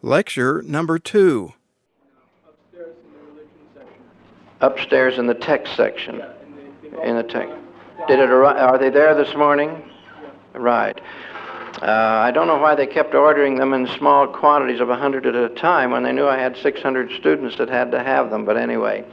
Lecture number 2. Upstairs in the text section. In the text. Are they there this morning? Right. I don't know why they kept ordering them in small quantities of 100 at a time when they knew I had 600 students that had to have them. But anyway,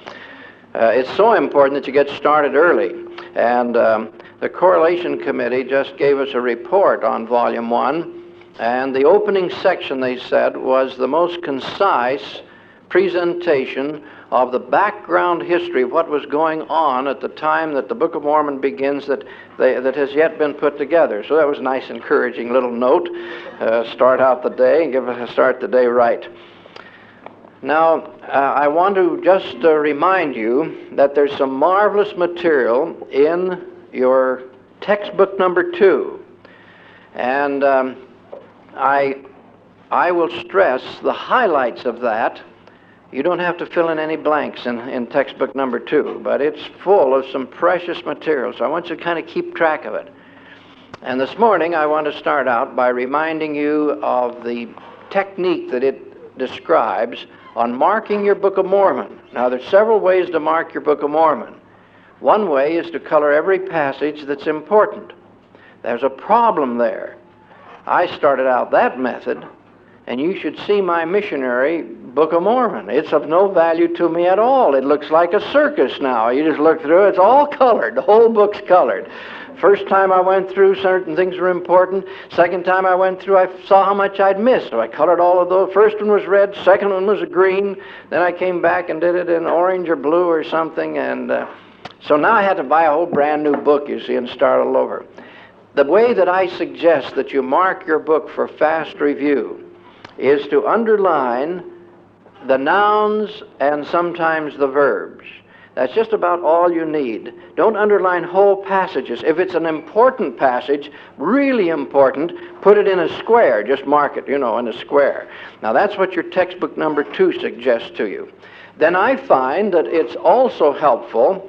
it's so important that you get started early. And the Correlation Committee just gave us a report on Volume 1. And the opening section, they said, was the most concise presentation of the background history of what was going on at the time that the Book of Mormon begins that has yet been put together. So that was a nice, encouraging little note. Start out the day and start the day right. Now, I want to just remind you that there's some marvelous material in your textbook number 2. And I will stress the highlights of that. You don't have to fill in any blanks in textbook number 2, but it's full of some precious material, so I want you to kind of keep track of it. And this morning I want to start out by reminding you of the technique that it describes on marking your Book of Mormon. Now, there's several ways to mark your Book of Mormon. One way is to color every passage that's important. There's a problem there. I started out that method, and you should see my missionary Book of Mormon. It's of no value to me at all. It looks like a circus now. You just look through, it's all colored. The whole book's colored. First time I went through, certain things were important. Second time I went through, I saw how much I'd missed. So I colored all of those. First one was red, second one was green. Then I came back and did it in orange or blue or something. And so now I had to buy a whole brand new book, you see, and start all over. The way that I suggest that you mark your book for fast review is to underline the nouns and sometimes the verbs. That's just about all you need. Don't underline whole passages. If it's an important passage, really important, put it in a square. Just mark it, in a square. Now that's what your textbook number 2 suggests to you. Then I find that it's also helpful.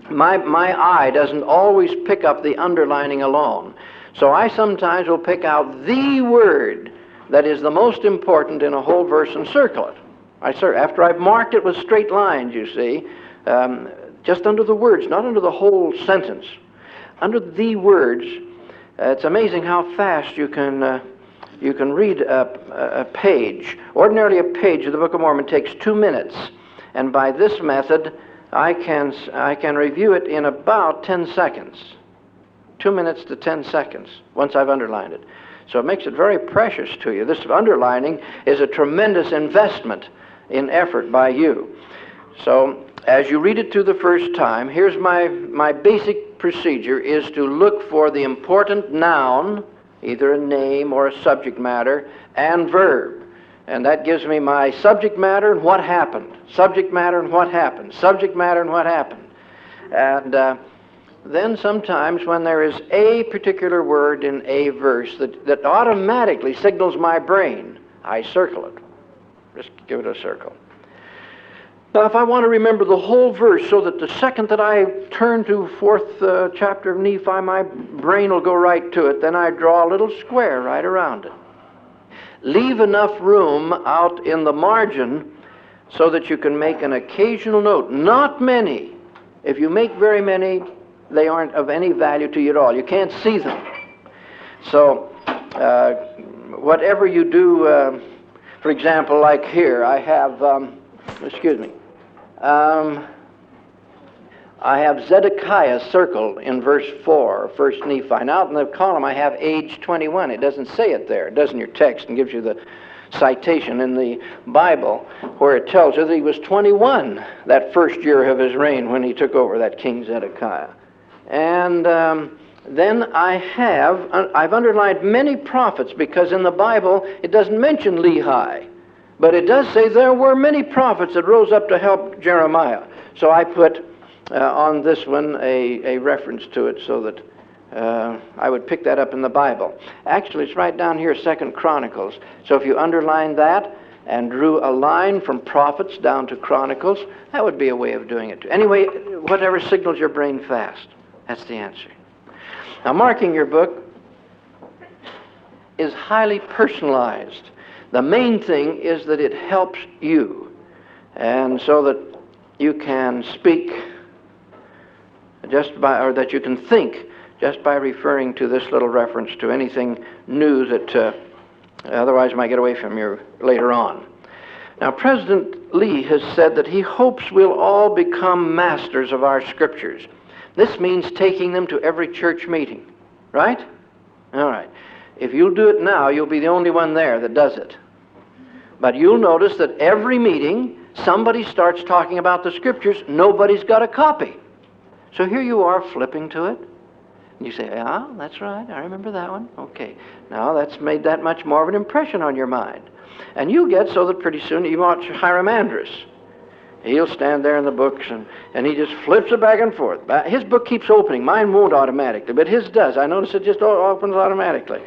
My eye doesn't always pick up the underlining alone. So I sometimes will pick out the word that is the most important in a whole verse and circle it. After I've marked it with straight lines, you see, just under the words, not under the whole sentence. Under the words, it's amazing how fast you can read a page. Ordinarily, a page of the Book of Mormon takes 2 minutes, and by this method, I can review it in about 10 seconds. 2 minutes to 10 seconds once I've underlined it. So it makes it very precious to you. This underlining is a tremendous investment in effort by you. So as you read it through the first time, here's my basic procedure is to look for the important noun, either a name or a subject matter, and verb. And that gives me my subject matter and what happened. Subject matter and what happened. Subject matter and what happened. And then sometimes when there is a particular word in a verse that automatically signals my brain, I circle it. Just give it a circle. Now, if I want to remember the whole verse so that the second that I turn to 4th chapter of Nephi, my brain will go right to it, then I draw a little square right around it. Leave enough room out in the margin so that you can make an occasional note. Not many. If you make very many, they aren't of any value to you at all. You can't see them. So, whatever you do, for example, like here, I have, I have Zedekiah circled in verse 4, 1 Nephi. Now in the column I have age 21. It doesn't say it there. It does in your text and gives you the citation in the Bible where it tells you that he was 21 that first year of his reign when he took over, that King Zedekiah. And then I've underlined many prophets because in the Bible it doesn't mention Lehi. But it does say there were many prophets that rose up to help Jeremiah. So I put on this one a reference to it so that I would pick that up in the Bible. Actually, it's right down here, 2 Chronicles. So if you underline that and drew a line from prophets down to Chronicles, that would be a way of doing it. Anyway, whatever signals your brain fast, that's the answer. Now, marking your book is highly personalized. The main thing is that it helps you, and so that you can speak or that you can think just by referring to this little reference to anything new that otherwise might get away from you later on. Now, President Lee has said that he hopes we'll all become masters of our scriptures. This means taking them to every church meeting, right? All right. If you'll do it now, you'll be the only one there that does it. But you'll notice that every meeting, somebody starts talking about the scriptures. Nobody's got a copy. So here you are flipping to it. And you say, yeah, that's right. I remember that one. Okay. Now that's made that much more of an impression on your mind. And you get so that pretty soon you watch Hiram Andrus. He'll stand there in the books and he just flips it back and forth. His book keeps opening. Mine won't automatically, but his does. I notice it just opens automatically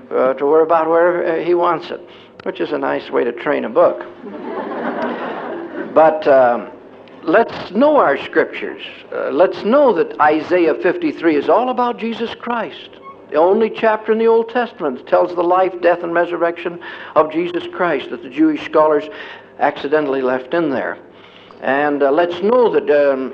to where he wants it, which is a nice way to train a book. But let's know our scriptures. Let's know that Isaiah 53 is all about Jesus Christ. The only chapter in the Old Testament tells the life, death, and resurrection of Jesus Christ that the Jewish scholars accidentally left in there. And let's know that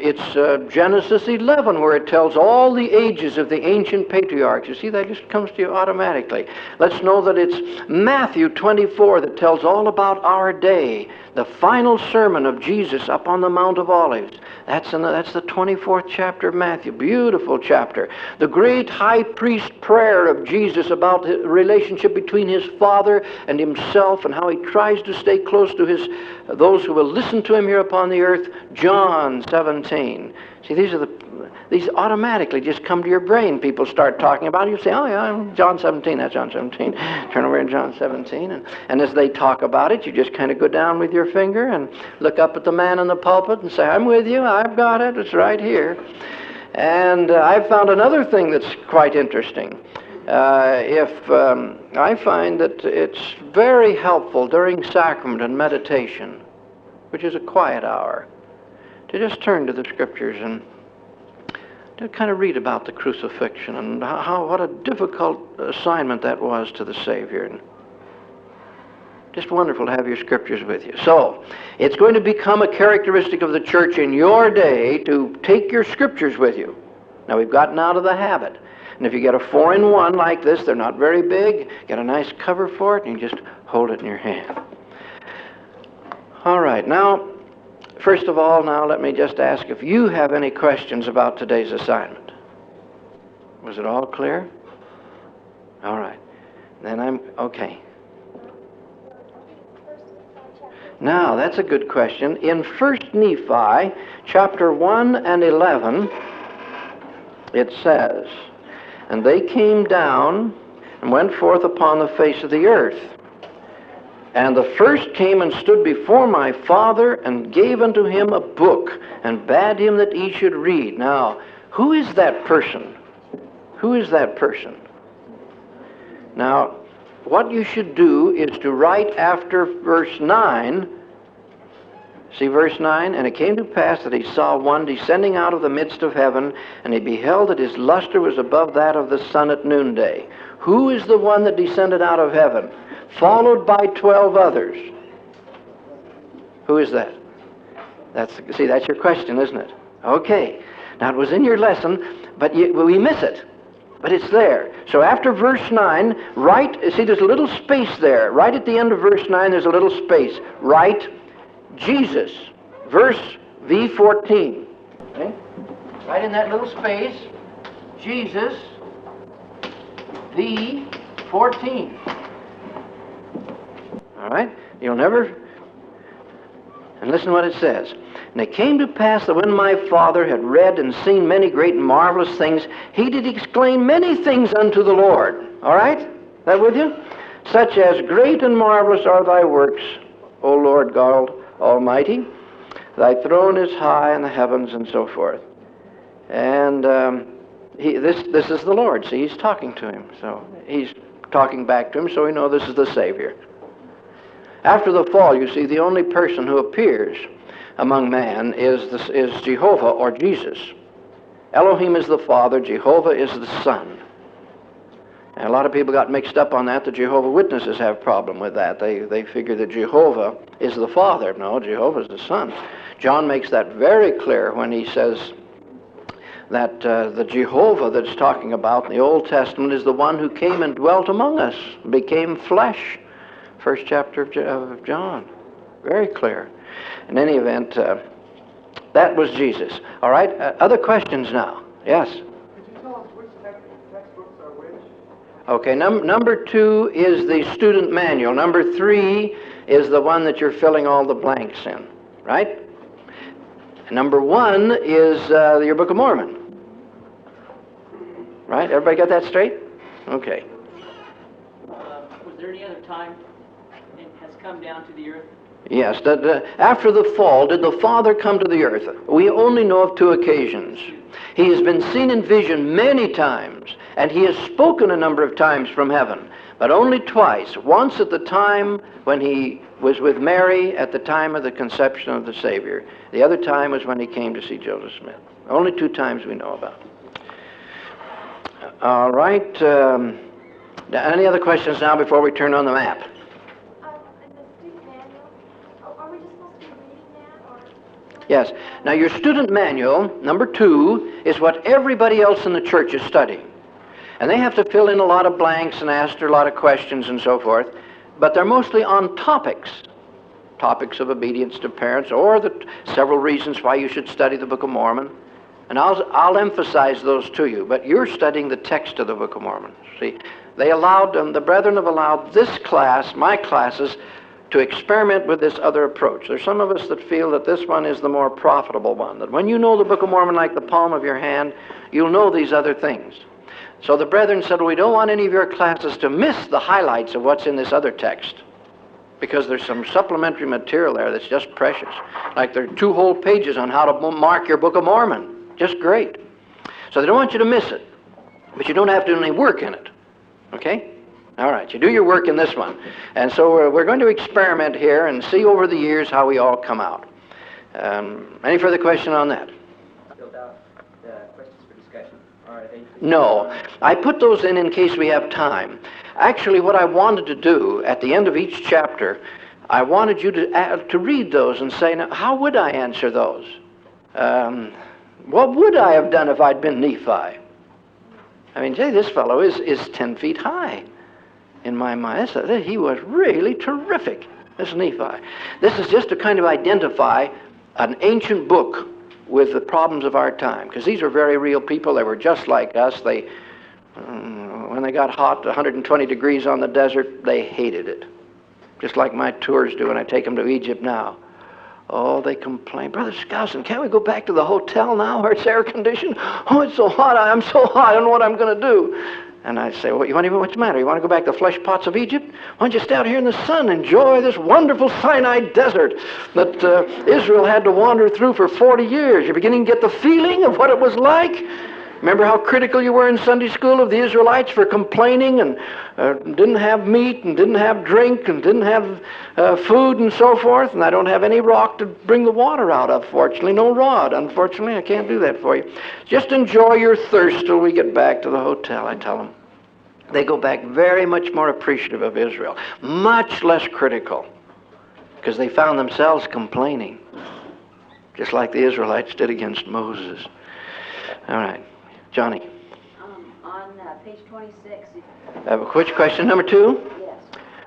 it's Genesis 11 where it tells all the ages of the ancient patriarchs. You see, that just comes to you automatically. Let's know that it's Matthew 24 that tells all about our day, the final sermon of Jesus up on the Mount of Olives. That's the 24th chapter of Matthew. Beautiful chapter. The great high priest prayer of Jesus about the relationship between his Father and himself and how he tries to stay close to those who will listen to him here upon the earth. John 17. See, these automatically just come to your brain. People start talking about it. You say, oh yeah, John 17, that's John 17. Turn over to John 17. And as they talk about it, you just kind of go down with your finger and look up at the man in the pulpit and say, I'm with you, I've got it, it's right here. And I've found another thing that's quite interesting. I find that it's very helpful during sacrament and meditation, which is a quiet hour, to just turn to the scriptures and to kind of read about the crucifixion and what a difficult assignment that was to the Savior. And just wonderful to have your scriptures with you. So, it's going to become a characteristic of the church in your day to take your scriptures with you. Now, we've gotten out of the habit. And if you get a 4-in-1 like this, they're not very big, get a nice cover for it, and you just hold it in your hand. All right, now, first of all, now let me just ask if you have any questions about today's assignment. Was it all clear? All right. Then okay. Now, that's a good question. In 1 Nephi, chapter 1 and 11, it says, and they came down and went forth upon the face of the earth. And the first came and stood before my father and gave unto him a book and bade him that he should read. Now, who is that person? Who is that person? Now, what you should do is to write after verse 9. See verse 9? And it came to pass that he saw one descending out of the midst of heaven, and he beheld that his luster was above that of the sun at noonday. Who is the one that descended out of heaven? Followed by 12 others. Who is that? That's your question, isn't it? Okay. Now, it was in your lesson, but we miss it. But it's there. So after verse 9, there's a little space there. Right at the end of verse 9, there's a little space. Write Jesus, verse V14. Okay? Right in that little space, Jesus, V14. All right? You'll never... And listen to what it says. And it came to pass that when my father had read and seen many great and marvelous things, he did exclaim many things unto the Lord. All right? Is that with you? Such as, great and marvelous are thy works, O Lord God Almighty. Thy throne is high in the heavens, and so forth. And this is the Lord. See, he's talking to him. So he's talking back to him, so we know this is the Savior. After the fall, you see, the only person who appears among man is Jehovah or Jesus. Elohim is the Father, Jehovah is the Son. And a lot of people got mixed up on that. The Jehovah's Witnesses have a problem with that. They figure that Jehovah is the Father. No, Jehovah is the Son. John makes that very clear when he says that the Jehovah that's talking about in the Old Testament is the one who came and dwelt among us, became flesh. First chapter of John. Very clear. In any event, that was Jesus. All right, other questions now? Yes? Could you tell us which textbooks are which? Okay, number 2 is the student manual. Number 3 is the one that you're filling all the blanks in, right? Number 1 is your Book of Mormon. Right? Everybody got that straight? Okay. Was there any other time it has come down to the earth? Yes. After the fall, did the Father come to the earth? We only know of 2 occasions. He has been seen in vision many times, and he has spoken a number of times from heaven, but only twice. Once at the time when he was with Mary at the time of the conception of the Savior. The other time was when he came to see Joseph Smith. Only 2 times we know about. All right. Any other questions now before we turn on the map? In the student manual, are we just supposed to be reading that, or? Yes. Now, your student manual, number 2, is what everybody else in the church is studying. And they have to fill in a lot of blanks and ask a lot of questions and so forth. But they're mostly on topics. Topics of obedience to parents, or the several reasons why you should study the Book of Mormon. And I'll emphasize those to you, but you're studying the text of the Book of Mormon. See, they allowed, the brethren have allowed this class, my classes, to experiment with this other approach. There's some of us that feel that this one is the more profitable one, that when you know the Book of Mormon like the palm of your hand, you'll know these other things. So the brethren said, we don't want any of your classes to miss the highlights of what's in this other text, because there's some supplementary material there that's just precious. Like there are 2 whole pages on how to mark your Book of Mormon. Just great. So they don't want you to miss it, but you don't have to do any work in it. Okay? All right, you do your work in this one. And so we're going to experiment here and see over the years how we all come out. Any further question on that? Filled out the questions for discussion. All right. No. I put those in case we have time. Actually, what I wanted to do at the end of each chapter, I wanted you to read those and say, now, how would I answer those? What would I have done if I'd been Nephi? I mean, this fellow is 10 feet high in my mind. He was really terrific, this Nephi. This is just to kind of identify an ancient book with the problems of our time, because these are very real people. They were just like us. When they got hot, 120 degrees on the desert, they hated it. Just like my tours do when I take them to Egypt now. Oh, they complain, Brother Skousen, can't we go back to the hotel now where it's air conditioned? Oh, it's so hot, I'm so hot, I don't know what I'm going to do. And I say, what's the matter? You want to go back to the flesh pots of Egypt? Why don't you stay out here in the sun, enjoy this wonderful Sinai desert that Israel had to wander through for 40 years. You're beginning to get the feeling of what it was like. Remember how critical you were in Sunday school of the Israelites for complaining and didn't have meat and didn't have drink and didn't have food and so forth, and I don't have any rock to bring the water out of, fortunately. No rod, unfortunately. I can't do that for you. Just enjoy your thirst till we get back to the hotel, I tell them. They go back very much more appreciative of Israel, much less critical, because they found themselves complaining, just like the Israelites did against Moses. All right. Johnny. On page 26. Which question, number 2? Yes.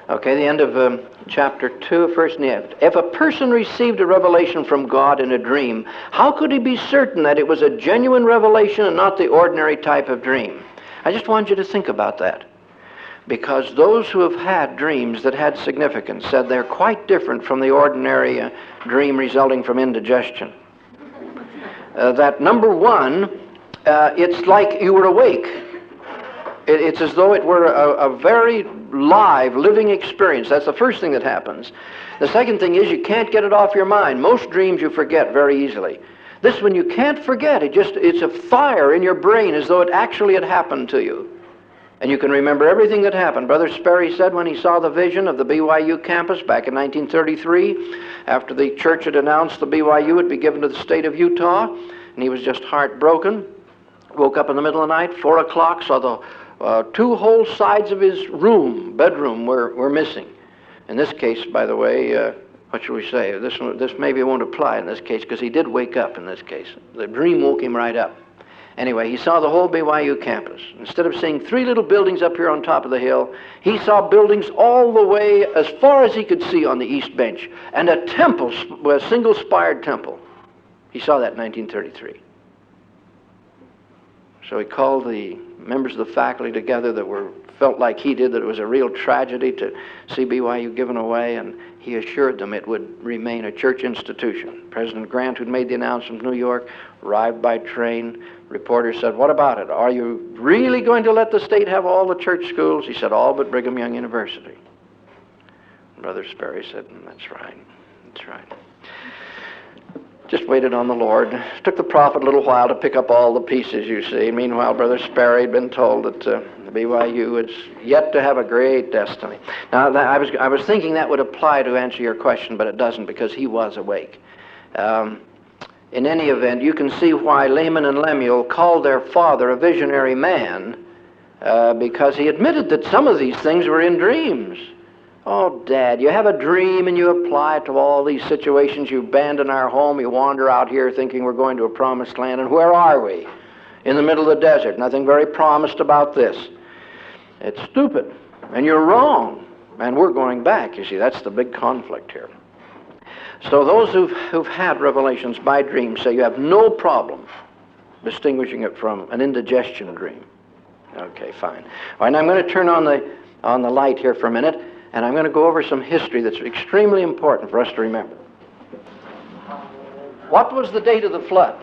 Okay, the end of chapter 2 of 1 Nephi. If a person received a revelation from God in a dream, how could he be certain that it was a genuine revelation and not the ordinary type of dream? I just want you to think about that. Because those who have had dreams that had significance said they're quite different from the ordinary dream resulting from indigestion. That number 1, it's like you were awake. It's as though it were a very live, living experience. That's the first thing that happens. The second thing is you can't get it off your mind. Most dreams you forget very easily. This one you can't forget. It's a fire in your brain as though it actually had happened to you. And you can remember everything that happened. Brother Sperry said when he saw the vision of the BYU campus back in 1933, after the church had announced the BYU would be given to the state of Utah, and he was just heartbroken. Woke up in the middle of the night, 4 o'clock, saw the 2 whole sides of his bedroom were missing. In this case, by the way, what should we say? This maybe won't apply in this case because he did wake up in this case. The dream woke him right up. Anyway, he saw the whole BYU campus. Instead of seeing 3 little buildings up here on top of the hill, he saw buildings all the way as far as he could see on the east bench, and a temple, a single-spired temple. He saw that in 1933. So he called the members of the faculty together that felt like he did, that it was a real tragedy to see BYU given away, and he assured them it would remain a church institution. President Grant, who'd made the announcement from New York, arrived by train. Reporter said, "What about it? Are you really going to let the state have all the church schools?" He said, "All but Brigham Young University." Brother Sperry said, "That's right. That's right." Just waited on the Lord. It took the prophet a little while to pick up all the pieces, you see. Meanwhile, Brother Sperry had been told that the BYU is yet to have a great destiny. Now, I was thinking that would apply to answer your question, but it doesn't because he was awake. In any event, you can see why Laman and Lemuel called their father a visionary man, because he admitted that some of these things were in dreams. "Oh, Dad, you have a dream and you apply it to all these situations. You abandon our home, you wander out here thinking we're going to a promised land, and where are we? In the middle of the desert. Nothing very promised about this. It's stupid, and you're wrong, and we're going back." You see, that's the big conflict here. So those who've had revelations by dream say you have no problem distinguishing it from an indigestion dream. Okay, fine. All right, now I'm going to turn on the light here for a minute, and I'm going to go over some history that's extremely important for us to remember. What was the date of the flood?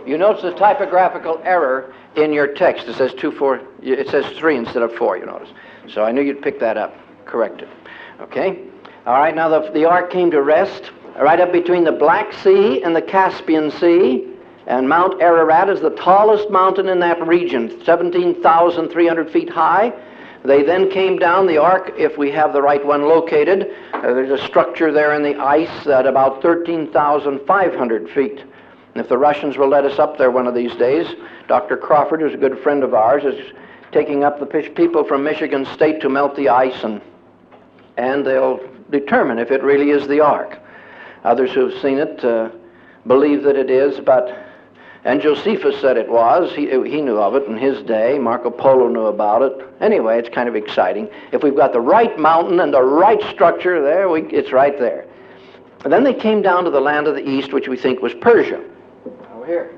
You notice the typographical error in your text. It says 2:4. It says 3 instead of 4, you notice. So I knew you'd pick that up. Correct it. Okay? All right, now the ark came to rest right up between the Black Sea and the Caspian Sea, and Mount Ararat is the tallest mountain in that region, 17,300 feet high. They then came down. The ark, if we have the right one located, there's a structure there in the ice at about 13,500 feet. And if the Russians will let us up there one of these days, Dr. Crawford, who's a good friend of ours, is taking up the people from Michigan State to melt the ice, and they'll determine if it really is the ark. Others who've seen it believe that it is, and Josephus said it was. He knew of it in his day. Marco Polo knew about it. Anyway, it's kind of exciting. If we've got the right mountain and the right structure there, it's right there. And then they came down to the land of the east, which we think was Persia. Over here.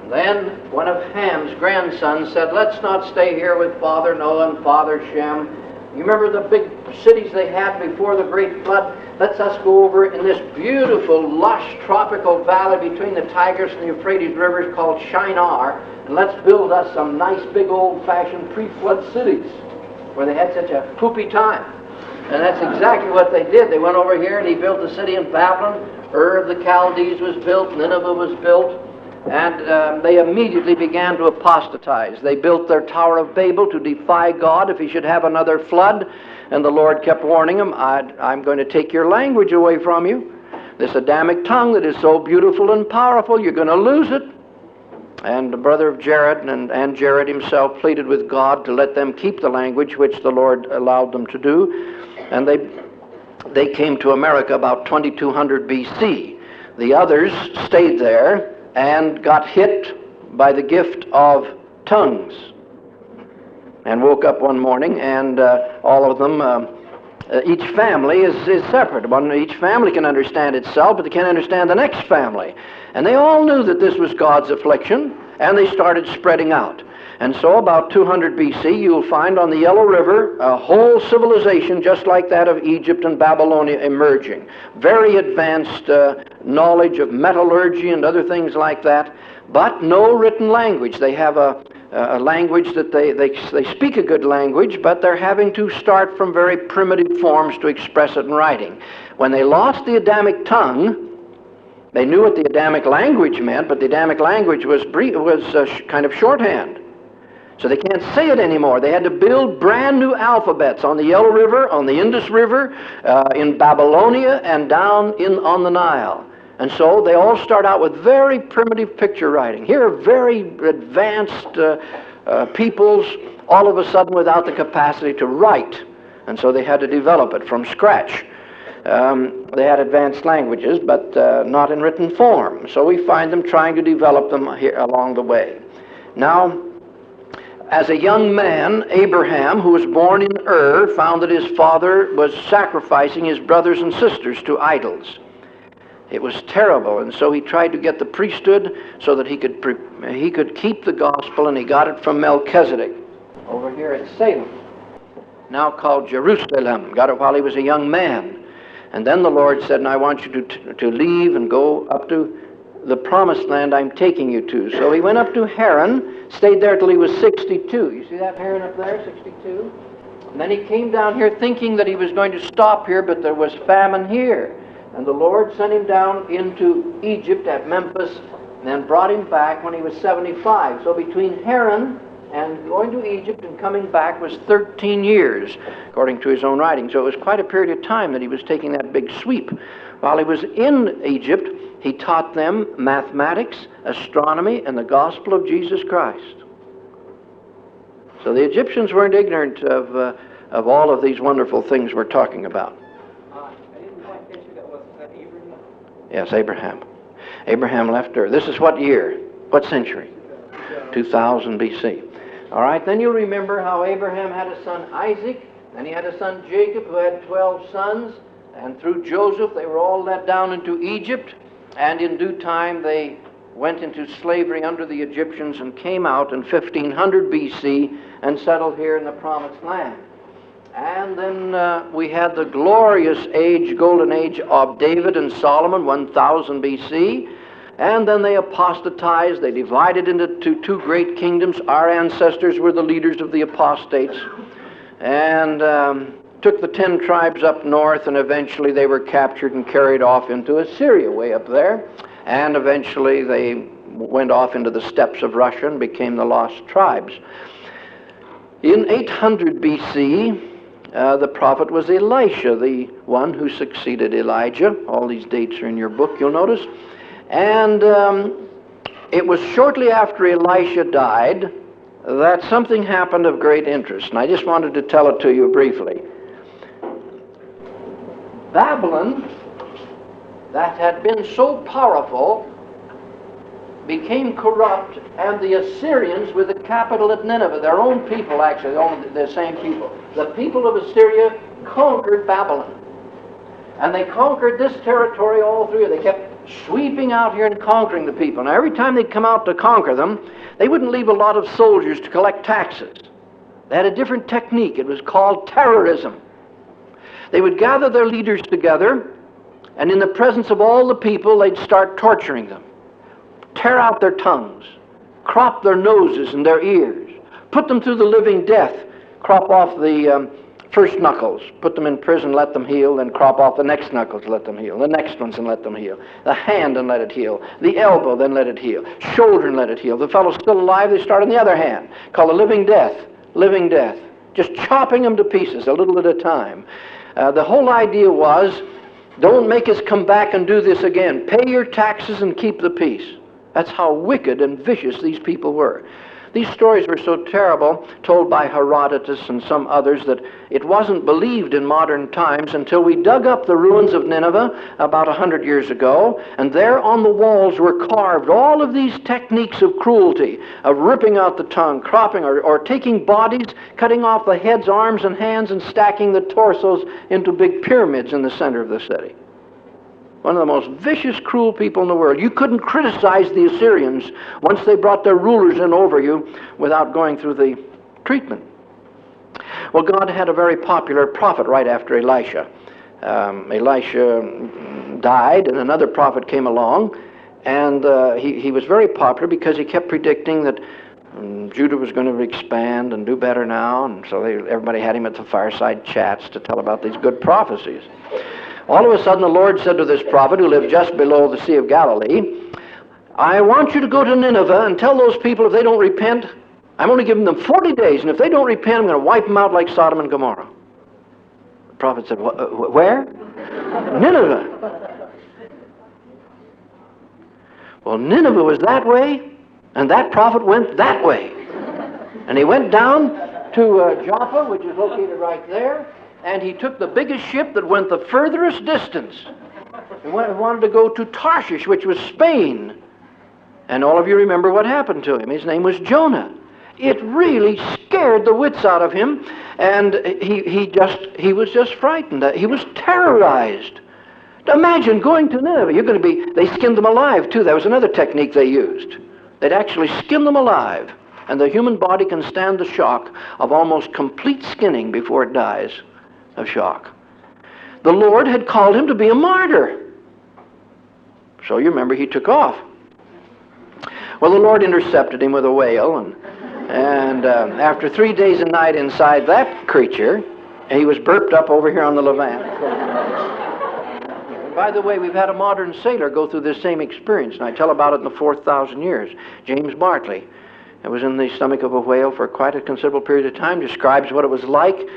And then one of Ham's grandsons said, "Let's not stay here with Father Noah and Father Shem. You remember the big cities they had before the great flood? Let's us go over in this beautiful, lush, tropical valley between the Tigris and the Euphrates rivers called Shinar, and let's build us some nice, big, old-fashioned pre-flood cities where they had such a poopy time." And that's exactly what they did. They went over here and he built the city in Babylon. Ur of the Chaldees was built, Nineveh was built, and they immediately began to apostatize. They built their Tower of Babel to defy God if he should have another flood, and the Lord kept warning them, I'm going to take your language away from you. This Adamic tongue that is so beautiful and powerful, you're going to lose it. And the brother of Jared and Jared himself pleaded with God to let them keep the language, which the Lord allowed them to do. And they came to America about 2200 BC. The others stayed there and got hit by the gift of tongues and woke up one morning, and all of them, each family is separate. Each family can understand itself, but they can't understand the next family. And they all knew that this was God's affliction, and they started spreading out. And so about 200 BC, you'll find on the Yellow River a whole civilization just like that of Egypt and Babylonia emerging. Very advanced knowledge of metallurgy and other things like that, but no written language. They have a language that they speak a good language, but they're having to start from very primitive forms to express it in writing. When they lost the Adamic tongue, they knew what the Adamic language meant, but the Adamic language was kind of shorthand. So they can't say it anymore. They had to build brand new alphabets on the Yellow River, on the Indus River, in Babylonia, and down on the Nile. And so they all start out with very primitive picture writing. Here are very advanced peoples, all of a sudden without the capacity to write. And so they had to develop it from scratch. They had advanced languages, but not in written form. So we find them trying to develop them here along the way. Now, as a young man, Abraham, who was born in Ur, found that his father was sacrificing his brothers and sisters to idols. It was terrible, and so he tried to get the priesthood so that he could keep the gospel, and he got it from Melchizedek over here at Salem, now called Jerusalem. Got it while he was a young man. And then the Lord said, "And I want you to leave and go up to the promised land I'm taking you to." So he went up to Haran, stayed there till he was 62. You see that Haran up there, 62? And then he came down here thinking that he was going to stop here, but there was famine here. And the Lord sent him down into Egypt at Memphis, and then brought him back when he was 75. So between Haran and going to Egypt and coming back was 13 years, according to his own writing. So it was quite a period of time that he was taking that big sweep. While he was in Egypt, he taught them mathematics, astronomy, and the gospel of Jesus Christ. So the Egyptians weren't ignorant of all of these wonderful things we're talking about. I didn't quite catch that. Was that Abraham? Yes, Abraham. Abraham left Ur. This is what year? What century? 2000 BC. All right, then you'll remember how Abraham had a son Isaac, then he had a son Jacob who had 12 sons, and through Joseph they were all let down into Egypt, and in due time they went into slavery under the Egyptians and came out in 1500 BC and settled here in the Promised Land. And then we had the glorious age, golden age of David and Solomon, 1000 BC. And then they apostatized. They divided into two great kingdoms. Our ancestors were the leaders of the apostates. And took the 10 tribes up north, and eventually they were captured and carried off into Assyria way up there. And eventually they went off into the steppes of Russia and became the lost tribes. In 800 BC, the prophet was Elisha, the one who succeeded Elijah. All these dates are in your book, you'll notice. And it was shortly after Elisha died that something happened of great interest. And I just wanted to tell it to you briefly. Babylon, that had been so powerful, became corrupt, and the Assyrians were the capital at Nineveh. Their own people, actually, the same people. The people of Assyria conquered Babylon. And they conquered this territory all through. They kept sweeping out here and conquering the people. Now, every time they'd come out to conquer them, they wouldn't leave a lot of soldiers to collect taxes. They had a different technique. It was called terrorism. They would gather their leaders together, and in the presence of all the people, they'd start torturing them. Tear out their tongues, crop their noses and their ears, put them through the living death, crop off the first knuckles, put them in prison, let them heal, then crop off the next knuckles, let them heal, the next ones and let them heal, the hand and let it heal, the elbow, then let it heal, shoulder and let it heal. The fellow's still alive, they start on the other hand, called the living death, just chopping them to pieces a little at a time. The whole idea was, don't make us come back and do this again. Pay your taxes and keep the peace. That's how wicked and vicious these people were. These stories were so terrible, told by Herodotus and some others, that it wasn't believed in modern times until we dug up the ruins of Nineveh about 100 years ago, and there on the walls were carved all of these techniques of cruelty, of ripping out the tongue, cropping, or taking bodies, cutting off the heads, arms, and hands, and stacking the torsos into big pyramids in the center of the city. One of the most vicious, cruel people in the world. You couldn't criticize the Assyrians once they brought their rulers in over you without going through the treatment. Well, God had a very popular prophet right after Elisha. Elisha died, and another prophet came along, and he was very popular because he kept predicting that Judah was going to expand and do better now, and so everybody had him at the fireside chats to tell about these good prophecies. All of a sudden, the Lord said to this prophet who lived just below the Sea of Galilee, I want you to go to Nineveh and tell those people if they don't repent, I'm only giving them 40 days, and if they don't repent, I'm going to wipe them out like Sodom and Gomorrah. The prophet said, where? Nineveh. Well, Nineveh was that way, and that prophet went that way. And he went down to Joppa, which is located right there, and he took the biggest ship that went the furthest distance. He wanted to go to Tarshish, which was Spain. And all of you remember what happened to him. His name was Jonah. It really scared the wits out of him, and he was just frightened. He was terrorized. Imagine going to Nineveh. They skinned them alive, too. That was another technique they used. They'd actually skin them alive, and the human body can stand the shock of almost complete skinning before it dies of shock. The Lord had called him to be a martyr. So you remember he took off. Well, the Lord intercepted him with a whale, and after 3 days and night inside that creature, he was burped up over here on the Levant. By the way, we've had a modern sailor go through this same experience, and I tell about it in the 4,000 years. James Barclay. It was in the stomach of a whale for quite a considerable period of time, describes what it was like.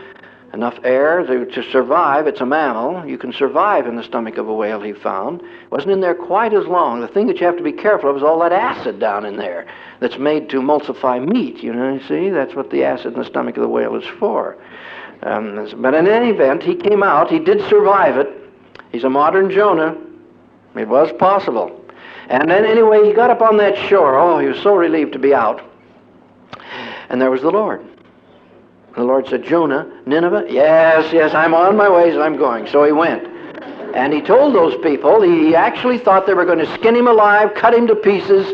Enough air to survive. It's a mammal. You can survive in the stomach of a whale, he found. It wasn't in there quite as long. The thing that you have to be careful of is all that acid down in there that's made to emulsify meat. You see? That's what the acid in the stomach of the whale is for. But in any event, he came out. He did survive it. He's a modern Jonah. It was possible. And then anyway, he got up on that shore. Oh, he was so relieved to be out. And there was the Lord. The Lord said, Jonah, Nineveh? Yes, I'm on my way, so I'm going. So he went. And he told those people, he actually thought they were going to skin him alive, cut him to pieces,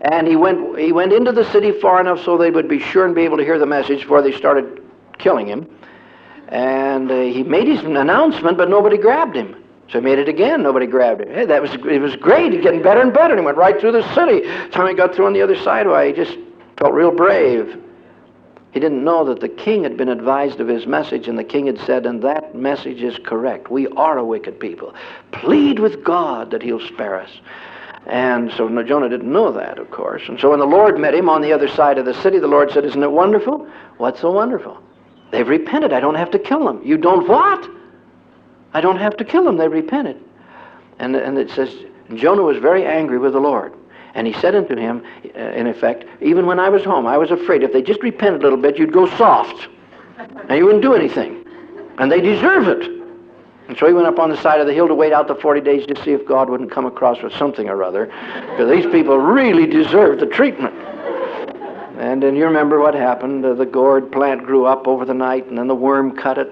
and he went into the city far enough so they would be sure and be able to hear the message before they started killing him. And he made his announcement, but nobody grabbed him. So he made it again, nobody grabbed him. Hey, it was great, he's getting better and better, and he went right through the city. By the time he got through on the other side, why, he just felt real brave. He didn't know that the king had been advised of his message, and the king had said, and that message is correct. We are a wicked people. Plead with God that he'll spare us. And so Jonah didn't know that, of course. And so when the Lord met him on the other side of the city, the Lord said, isn't it wonderful? What's so wonderful? They've repented. I don't have to kill them. You don't what? I don't have to kill them. They repented. And it says, Jonah was very angry with the Lord. And he said unto him, in effect, even when I was home, I was afraid if they just repented a little bit, you'd go soft. And you wouldn't do anything. And they deserve it. And so he went up on the side of the hill to wait out the 40 days to see if God wouldn't come across with something or other. Because these people really deserve the treatment. And then you remember what happened. The gourd plant grew up over the night, and then the worm cut it.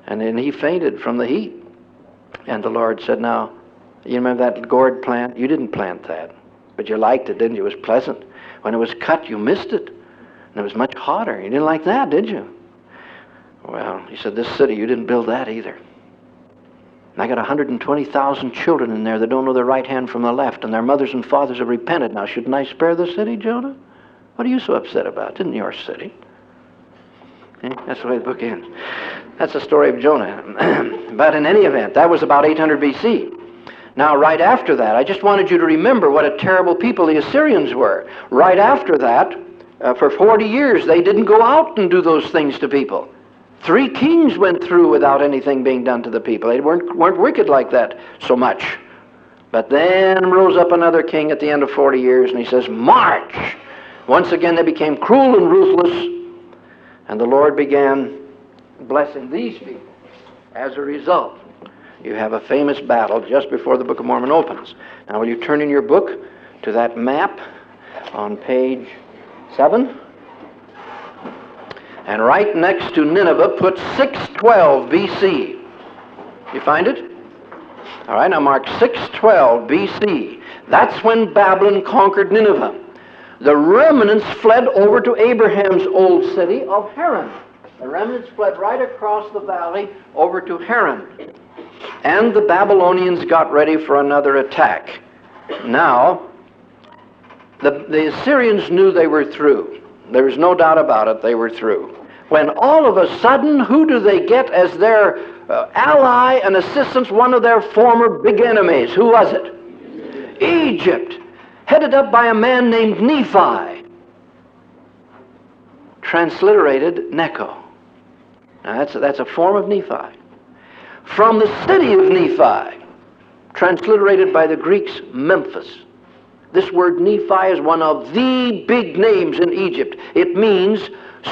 And then he fainted from the heat. And the Lord said, now, you remember that gourd plant? You didn't plant that. But you liked it, didn't you? It was pleasant. When it was cut, you missed it. And it was much hotter. You didn't like that, did you? Well, he said, this city, you didn't build that either. And I got 120,000 children in there that don't know their right hand from the left, and their mothers and fathers have repented. Now, shouldn't I spare the city, Jonah? What are you so upset about? It isn't your city. That's the way the book ends. That's the story of Jonah. But in any event, that was about 800 B.C. Now, right after that, I just wanted you to remember what a terrible people the Assyrians were. Right after that, for 40 years, they didn't go out and do those things to people. 3 kings went through without anything being done to the people. They weren't wicked like that so much. But then rose up another king at the end of 40 years, and he says, march! Once again, they became cruel and ruthless, and the Lord began blessing these people as a result. You have a famous battle just before the Book of Mormon opens. Now, will you turn in your book to that map on page 7? And right next to Nineveh, put 612 B.C. You find it? All right, now mark 612 B.C. That's when Babylon conquered Nineveh. The remnants fled over to Abraham's old city of Haran. The remnants fled right across the valley over to Haran. And the Babylonians got ready for another attack. Now, the Assyrians knew they were through. There was no doubt about it, they were through. When all of a sudden, who do they get as their ally and assistance? One of their former big enemies. Who was it? Egypt, headed up by a man named Nephi, transliterated Necho. Now that's a form of Nephi. From the city of Nephi, transliterated by the Greeks, Memphis. This word Nephi is one of the big names in Egypt. It means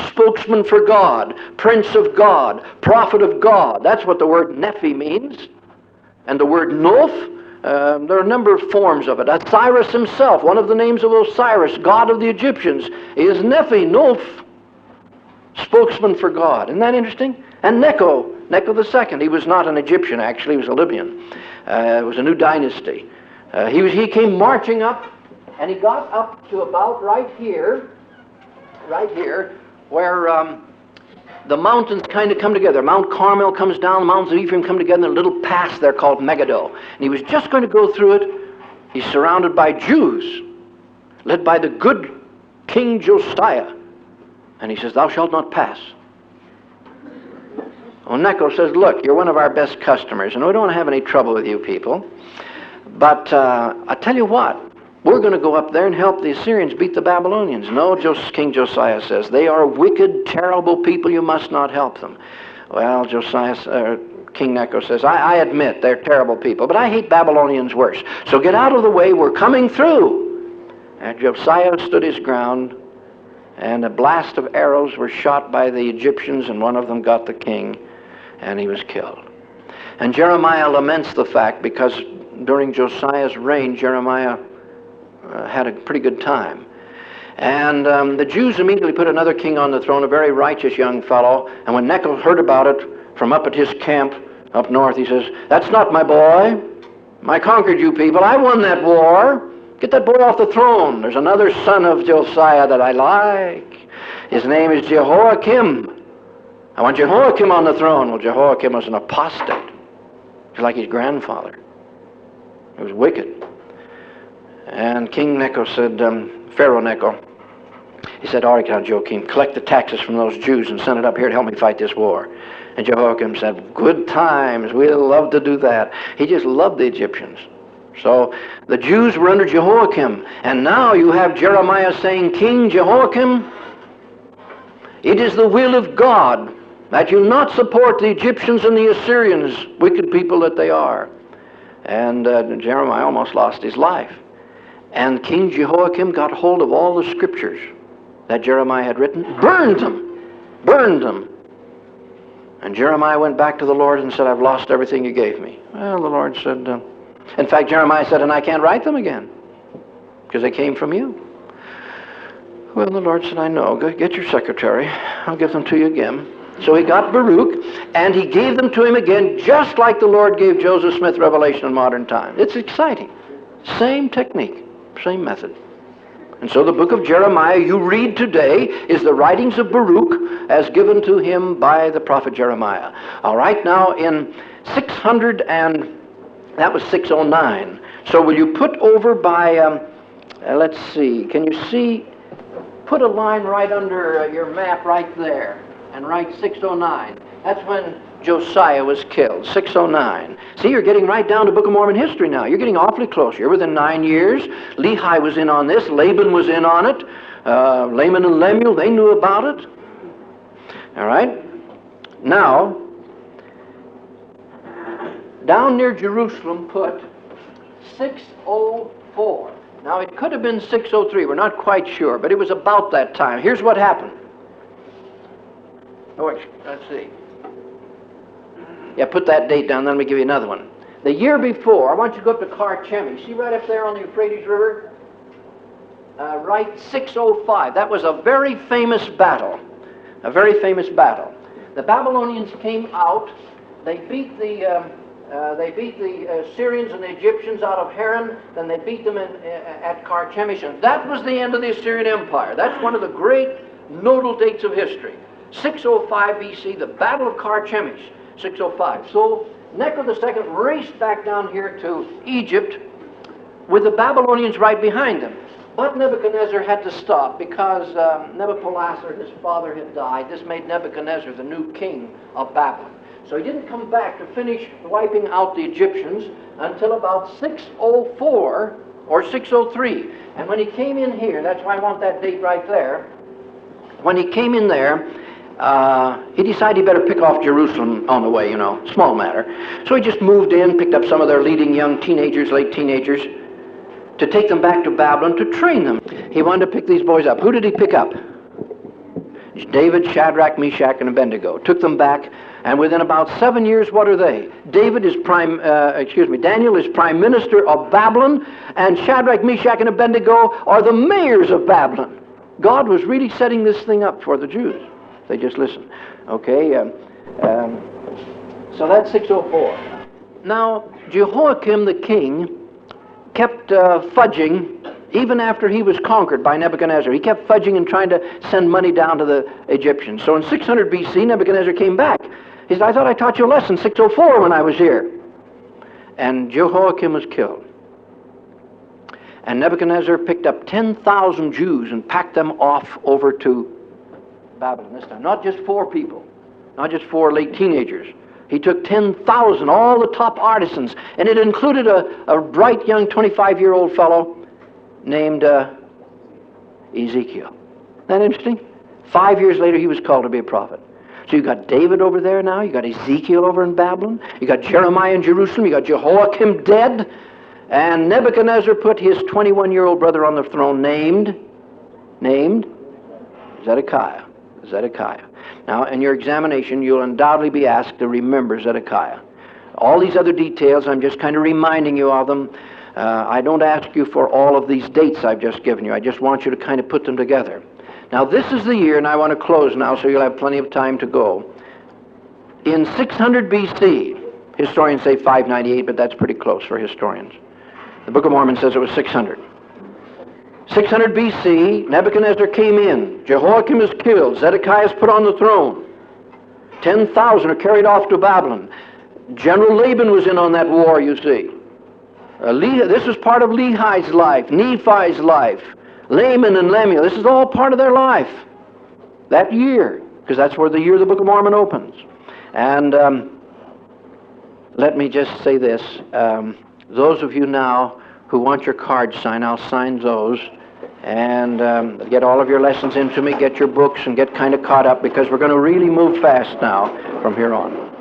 spokesman for God, prince of God, prophet of God. That's what the word Nephi means. And the word Noph, there are a number of forms of it. Osiris himself, one of the names of Osiris, god of the Egyptians, is Nephi, Noph, spokesman for God. Isn't that interesting? And Necho II, he was not an Egyptian actually, he was a Libyan. It was a new dynasty. He came marching up, and he got up to about right here, where the mountains kind of come together. Mount Carmel comes down, the mountains of Ephraim come together in a little pass there called Megiddo. And he was just going to go through it. He's surrounded by Jews, led by the good King Josiah. And he says, "Thou shalt not pass." Well, Necho says, "Look, you're one of our best customers, and we don't have any trouble with you people. But I tell you what, we're going to go up there and help the Assyrians beat the Babylonians." "No," King Josiah says, "they are wicked, terrible people. You must not help them." Well, King Necho says, I admit they're terrible people, but I hate Babylonians worse. So get out of the way. We're coming through. And Josiah stood his ground, and a blast of arrows were shot by the Egyptians, and one of them got the king, and he was killed. And Jeremiah laments the fact because during Josiah's reign, Jeremiah had a pretty good time. And the Jews immediately put another king on the throne, a very righteous young fellow. And when Necho heard about it from up at his camp up north, he says, "That's not my boy. I conquered you people. I won that war. Get that boy off the throne. There's another son of Josiah that I like. His name is Jehoiakim. I want Jehoiakim on the throne." Well, Jehoiakim was an apostate, just like his grandfather. It was wicked. And King Necho said, Pharaoh Necho, he said, "All right, now, Joachim, collect the taxes from those Jews and send it up here to help me fight this war." And Jehoiakim said, "Good times, we'd love to do that." He just loved the Egyptians. So the Jews were under Jehoiakim. And now you have Jeremiah saying, "King Jehoiakim, it is the will of God that you not support the Egyptians and the Assyrians, wicked people that they are." And Jeremiah almost lost his life. And King Jehoiakim got hold of all the scriptures that Jeremiah had written, burned them. And Jeremiah went back to the Lord and said, "I've lost everything you gave me." Well, the Lord said, in fact, Jeremiah said, "And I can't write them again because they came from you." Well, the Lord said, "I know. Go get your secretary. I'll give them to you again." So he got Baruch, and he gave them to him again, just like the Lord gave Joseph Smith revelation in modern times. It's exciting. Same technique, same method. And so the book of Jeremiah you read today is the writings of Baruch as given to him by the prophet Jeremiah. All right, now in 600 and that was 609. So will you put over by, let's see, can you see, put a line right under your map right there and write 609. That's when Josiah was killed, 609. See, you're getting right down to Book of Mormon history now. You're getting awfully close. You're within 9 years. Lehi was in on this. Laban was in on it. Laman and Lemuel, they knew about it. All right? Now, down near Jerusalem, put 604. Now, it could have been 603. We're not quite sure, but it was about that time. Here's what happened. Oh, let's see. Yeah, put that date down, then let me give you another one. The year before, I want you to go up to Karchemi. See right up there on the Euphrates River? Right, 605. That was a very famous battle. A very famous battle. The Babylonians came out. They beat the Syrians and the Egyptians out of Haran. Then they beat them at Karchemish. And that was the end of the Assyrian Empire. That's one of the great nodal dates of history. 605 BC, the Battle of Karchemish, 605. So Necho II raced back down here to Egypt with the Babylonians right behind him. But Nebuchadnezzar had to stop because Nabopolassar, his father, had died. This made Nebuchadnezzar the new king of Babylon. So he didn't come back to finish wiping out the Egyptians until about 604 or 603. And when he came in here, that's why I want that date right there. When he came in there, he decided he better pick off Jerusalem on the way, you know, small matter. So he just moved in, picked up some of their leading young teenagers, late teenagers, to take them back to Babylon to train them. He wanted to pick these boys up. Who did he pick up? David, Shadrach, Meshach, and Abednego. Took them back, and within about 7 years, what are they? Daniel is prime minister of Babylon, and Shadrach, Meshach, and Abednego are the mayors of Babylon. God was really setting this thing up for the Jews. They just listened. Okay, so that's 604. Now, Jehoiakim the king kept fudging even after he was conquered by Nebuchadnezzar. He kept fudging and trying to send money down to the Egyptians. So in 600 BC, Nebuchadnezzar came back. He said, I thought I taught you a lesson 604 when I was here. And Jehoiakim was killed. And Nebuchadnezzar picked up 10,000 Jews and packed them off over to Babylon this time. Not just 4 people, not just 4 late teenagers. He took 10,000, all the top artisans, and it included a bright young 25-year-old fellow named Ezekiel. Isn't that interesting? 5 years later, he was called to be a prophet. So you got David over there now, you got Ezekiel over in Babylon, you got Jeremiah in Jerusalem, you got Jehoiakim dead, and Nebuchadnezzar put his 21-year-old brother on the throne named Zedekiah. Zedekiah. Now, in your examination, you'll undoubtedly be asked to remember Zedekiah. All these other details, I'm just kind of reminding you of them. I don't ask you for all of these dates I've just given you. I just want you to kind of put them together. Now, this is the year, and I want to close now so you'll have plenty of time to go. In 600 BC, historians say 598, but that's pretty close for historians. The Book of Mormon says it was 600. 600 BC, Nebuchadnezzar came in. Jehoiakim is killed. Zedekiah is put on the throne. 10,000 are carried off to Babylon. General Laban was in on that war, you see. This is part of Lehi's life, Nephi's life, Laman and Lemuel. This is all part of their life that year, because that's where the year of the Book of Mormon opens. And let me just say this. Those of you now who want your cards signed, I'll sign those. And get all of your lessons into me, get your books, and get kind of caught up, because we're going to really move fast now from here on.